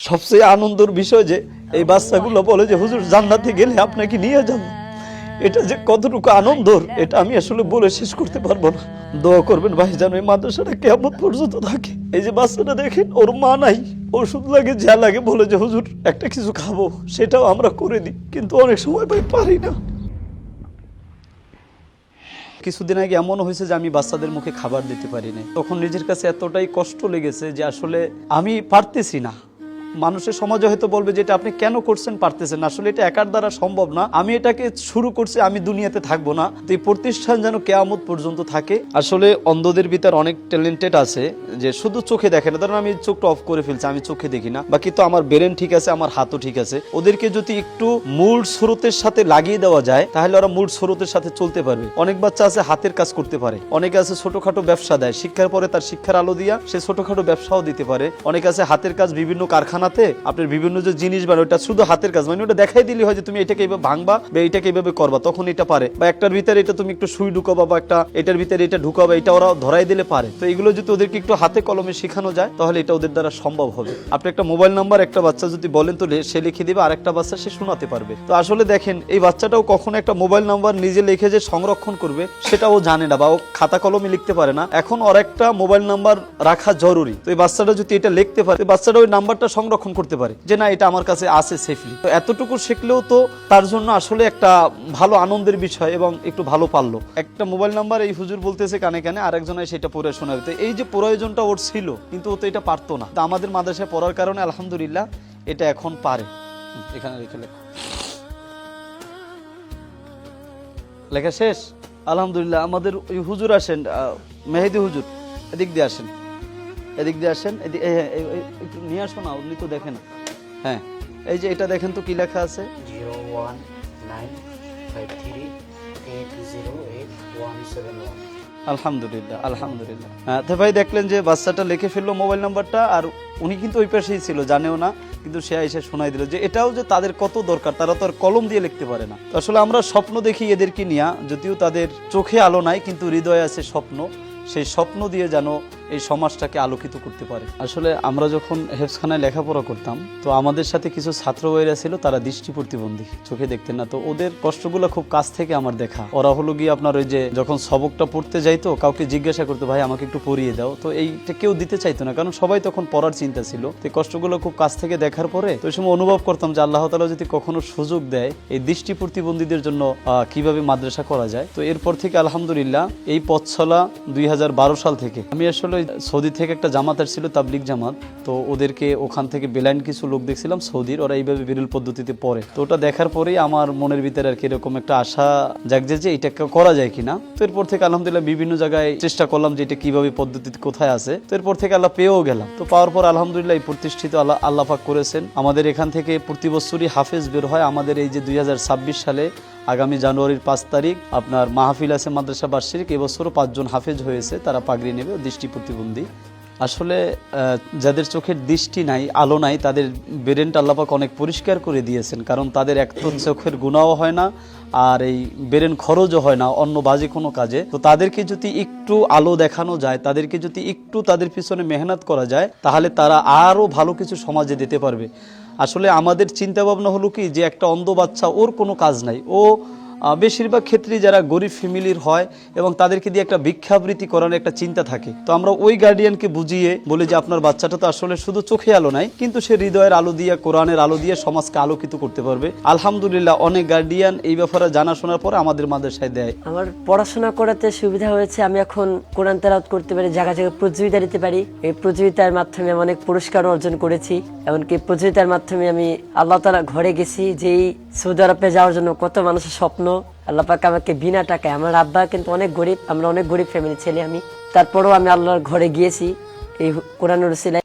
সবচেয়ে আনন্দের বিষয় যে এই বাচ্চাগুলো বলে যে হুজুর জান্নাতে গেলে আপনাকে নিয়ে যাব। এটা যে কতটুকু আনন্দর এটা আমি আসলে বলে শেষ করতে পারবো না। দোয়া করবেন ভাই যেন এই মাদ্রাসাটা কিয়ামত পর্যন্ত থাকে। এই যে বাচ্চাটা দেখেন, ওর মা নাই, ওষুধ লাগে যা লাগে বলে যে হুজুর একটা কিছু খাবো, সেটাও আমরা করে দিই, কিন্তু অনেক সময় ভাই পারি না। কিছুদিন আগে এমন হয়েছে যে আমি বাচ্চাদের মুখে খাবার দিতে পারি না, তখন নিজের কাছে এতটাই কষ্ট লেগেছে যে আসলে আমি পারতেছি না। মানুষের সমাজে হয়তো বলবে যে এটা আপনি কেন করছেন, পারতেছেন না, আসলে এটা একার দ্বারা সম্ভব না। আমি এটাকে শুরু করছি, আমি দুনিয়াতে থাকবো না, তো এই প্রতিষ্ঠান যেন কিয়ামত পর্যন্ত থাকে। আসলে অন্ধদের ভিতর অনেক ট্যালেন্টেড আছে যে শুধু চোখে দেখে না। ধরেন আমি চোখটা অফ করে ফেলছি, আমি চোখে দেখি না, বাকি তো আমার ব্রেন ঠিক আছে, আমার হাতও ঠিক আছে। ওদেরকে যদি একটু মূল স্রোতের সাথে লাগিয়ে দেওয়া যায় তাহলে ওরা মূল স্রোতের সাথে চলতে পারবে। অনেক বাচ্চা আছে হাতের কাজ করতে পারে, অনেকে আছে ছোটখাটো ব্যবসা দেয়, শিক্ষার পরে তার শিক্ষার আলো দিয়া সে ছোটখাটো ব্যবসাও দিতে পারে। অনেক আছে হাতের কাজ, বিভিন্ন কারখানাতে আপনার বিভিন্ন যে জিনিস বানায় ওটা শুধু হাতের কাজ, মানে ওটা দেখাই দিলে হয় যে তুমি এটাকে এইভাবে ভাঙবা বা এটাকে এইভাবে করবা, তখন এটা পারে। বা একটার ভিতরে এটা তুমি একটু সুই ঢুকাবা বা একটা এটার ভিতরে এটা ঢুকাবা, এটা ওরা ধরাই দিলে পারে। তো এগুলো যদি ওদেরকে একটু হাতে কলমে শেখানো যায় তাহলে এটা ওদের দ্বারা সম্ভব হবে। আপনি একটা মোবাইল নাম্বার একটা বাচ্চা যদি বলেন তো সে লিখে দিবে, আর একটা বাচ্চা সে শোনাতে পারবে। তো আসলে দেখেন এই বাচ্চাটাও কখনো একটা মোবাইল নাম্বার নিজে লিখে যে সংরক্ষণ করবে সেটাও জানে না, বা ও খাতা কলমে লিখতে পারে না। এখন ওর একটা মোবাইল নাম্বার রাখা জরুরি। তো এই বাচ্চাটা যদি এটা লিখতে পারে, বাচ্চাটা ওই নাম্বারটা সংরক্ষণ করতে পারে যে না এটা আমার কাছে আছে সেফলি। তো এতটুকু শিখলেও তো তার জন্য আসলে একটা ভালো আনন্দের বিষয় এবং একটু ভালো পারলো। একটা মোবাইল নাম্বার এই হুজুর বলতেছে কানে কানে, আরেকজনে সেটা পড়ে শোনাবে। তো এই যে প্রয়োজনটা ওর ছিল, কিন্তু ও তো এটা পারতো না। তো আমাদের মাদ্রাসায় পড়ার কারণে আলহামদুলিল্লাহ এটা এখন পারে। এখানে রেখে লেখা শেষ আলহামদুলিল্লাহ। আমাদের ওই হুজুর আসেন, মেহেদি হুজুর, এদিক দিয়ে আসেন, এদিক দিয়ে আসেন, একটু নিয়ে আসো না, উনি তো দেখেন। হ্যাঁ এই যে এটা দেখেন তো কি লেখা আছে, 01953080171। আলহামদুলিল্লাহ আলহামদুলিল্লাহ। তো ভাই দেখলেন যে বাচ্চাটা লিখে ফেললো মোবাইল নাম্বারটা, আর উনি কিন্তু ওই পাশেই ছিল, জানেও না, কিন্তু সে এসে শোনাই দিল যে এটাও যে তাদের কত দরকার, তারা তো আর কলম দিয়ে লিখতে পারে না। তো আসলে আমরা স্বপ্ন দেখি এদেরকে নিয়ে, যদিও তাদের চোখে আলো নাই কিন্তু হৃদয়ে আছে স্বপ্ন, সেই স্বপ্ন দিয়ে যেন এই সমাজটাকে আলোকিত করতে পারে। আসলে আমরা যখন হেফজখানায় লেখাপড়া করতাম তো আমাদের সাথে কিছু ছাত্র ভাইরা ছিল, তারা দৃষ্টি প্রতিবন্ধী, চোখে দেখতেন না। তো ওদের কষ্টগুলো খুব কাছ থেকে আমার দেখা। ওরা হলো গিয়ে আপনার ওই যে যখন সবকটা পড়তে যাইতো কাউকে জিজ্ঞাসা করতো ভাই আমাকে একটু পড়িয়ে দাও, তো এইটা কেউ দিতে চাইতো না, কারণ সবাই তখন পড়ার চিন্তা ছিল। তো এই কষ্টগুলো খুব কাছ থেকে দেখার পরে তো ওই সময় অনুভব করতাম যে আল্লাহ তাআলা যদি কখনো সুযোগ দেয় এই দৃষ্টি প্রতিবন্ধীদের জন্য কিভাবে মাদ্রাসা করা যায়। তো এরপর থেকে আলহামদুলিল্লাহ এই পথ চলা 2012 সাল থেকে আমি আসলে সৌদি থেকে একটা জামাত আসছিল, তাবলিগ জামাত। তো ওদেরকে ওখান থেকে বেলাইন কিছু লোক দেখছিলাম সৌদির, ওরা এইভাবে বিরল পদ্ধতিতে পড়ে। তো ওটা দেখার পরেই আমার মনের ভিতরে আর কি এরকম একটা আশা জাগছে যে এটা করা যায় কিনা। তো এরপর থেকে আলহামদুলিল্লাহ বিভিন্ন জায়গায় চেষ্টা করলাম যে এটা কিভাবে পদ্ধতি কোথায় আছে। তো এরপর থেকে আল্লাহ পেয়েও গেলাম। তো পাওয়ার পর আলহামদুলিল্লাহ এই প্রতিষ্ঠিত আল্লাহ পাক করেছেন। আমাদের এখান থেকে প্রতি বছরই হাফেজ বের হয়। আমাদের এই যে 2026 সালে আগামী জানুয়ারির 5 তারিখ আপনার মাহফিল আছে মাদ্রাসা বার্ষিক, এবছরও 5 জন হাফেজ হয়েছে, তারা পাগড়ি নেবে, দৃষ্টি প্রতিবন্ধী। আসলে যাদের চোখের দৃষ্টি নাই, আলো নাই, তাদের ব্রেনটা আল্লাহ পাক অনেক পরিষ্কার করে দিয়েছেন, কারণ তাদের এক তো চোখের গুনাহও হয় না, আর এই ব্রেন খরচও হয় না অন্য বাজে কোনো কাজে। তো তাদেরকে যদি একটু আলো দেখানো যায়, তাদেরকে যদি একটু তাদের পিছনে মেহনত করা যায়, তাহলে তারা আরও ভালো কিছু সমাজে দিতে পারবে। আসলে আমাদের চিন্তা ভাবনা হলো কি যে একটা অন্ধ বাচ্চা, ওর কোনো কাজ নাই, ও বেশিরভাগ ক্ষেত্রে যারা গরিব ফ্যামিলির হয় এবং তাদেরকে দিয়ে একটা ভিক্ষাবৃত্তি করানোর একটা চিন্তা থাকে। তো আমরা ওই গার্ডিয়ানকে বুঝিয়ে বলি যে আপনার বাচ্চাটা তো আসলে শুধু চোখে আলো নাই, কিন্তু সে হৃদয়ের আলো দিয়ে, কোরআনের আলো দিয়ে সমাজকে আলোকিত করতে পারবে। আলহামদুলিল্লাহ অনেক গার্ডিয়ান এই ব্যাপারে জানাশোনার পরে আমাদের মাদ্রাসায় দেয়। আমার পড়াশোনা করাতে সুবিধা হয়েছে, আমি এখন কোরআন তেলাওয়াত করতে পারি, জায়গা জায়গায় প্রতিযোগিতা দিতে পারি। এই প্রতিযোগিতার মাধ্যমে আমি অনেক পুরস্কার অর্জন করেছি। এমনকি প্রতিযোগিতার মাধ্যমে আমি আল্লাহ তাআলা ঘরে গেছি, যেই সৌদি আরবে যাওয়ার জন্য কত মানুষের স্বপ্ন, আল্লাহ পাক আমাকে বিনা টাকায়, আমার আব্বা কিন্তু অনেক গরিব, আমরা অনেক গরিব ফ্যামিলি ছেলে আমি, তারপরেও আমি আল্লাহর ঘরে গিয়েছি এই কোরআনের উসিলায়।